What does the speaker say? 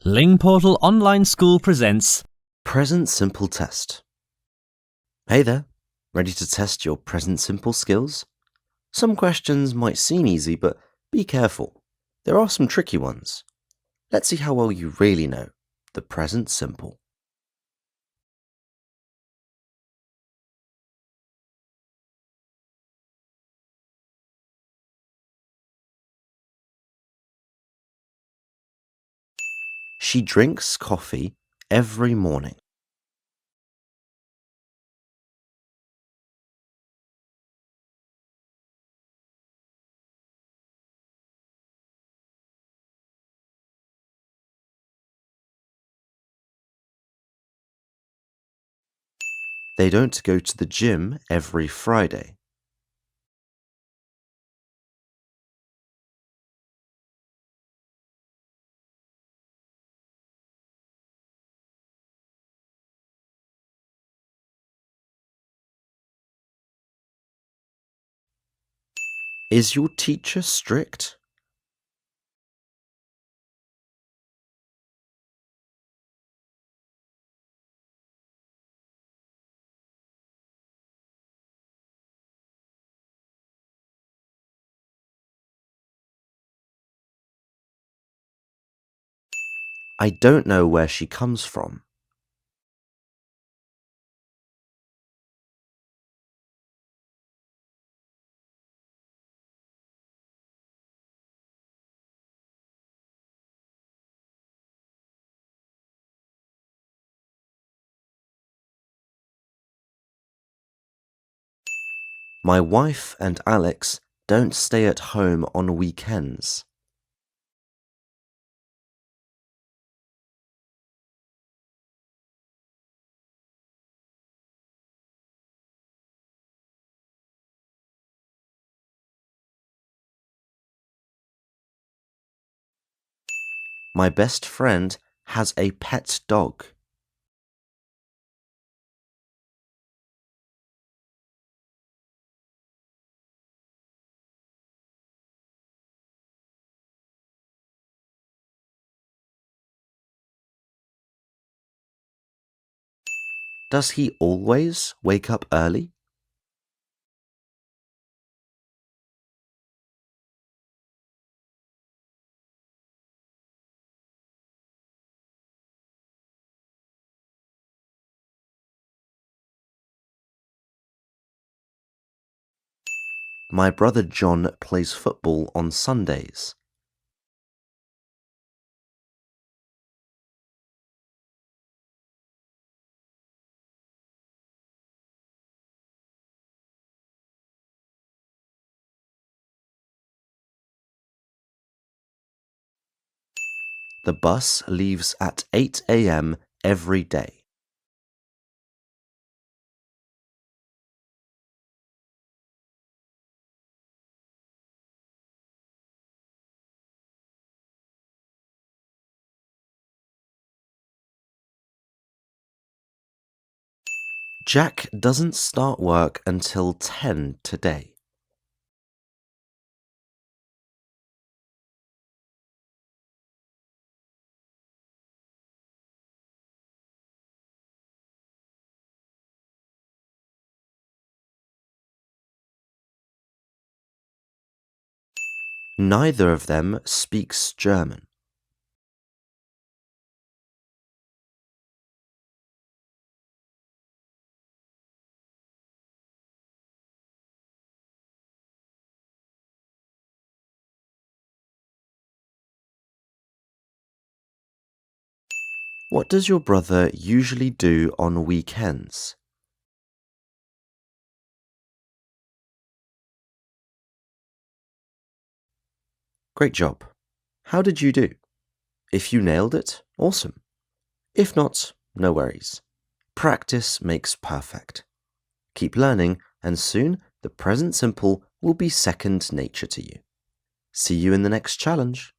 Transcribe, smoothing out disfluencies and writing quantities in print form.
Lingportal Online School presents Present Simple Test. Hey there, ready to test your present simple skills? Some questions might seem easy, but be careful. There are some tricky ones. Let's see how well you really know the present simple. She drinks coffee every morning. They don't go to the gym every Friday. Is your teacher strict? I don't know where she comes from. My wife and Alex don't stay at home on weekends. My best friend has a pet dog. Does he always wake up early? My brother John plays football on Sundays. The bus leaves at 8 a.m. every day. Jack doesn't start work until 10 today. Neither of them speaks German. What does your brother usually do on weekends? Great job. How did you do? If you nailed it, awesome. If not, no worries. Practice makes perfect. Keep learning, and soon the present simple will be second nature to you. See you in the next challenge.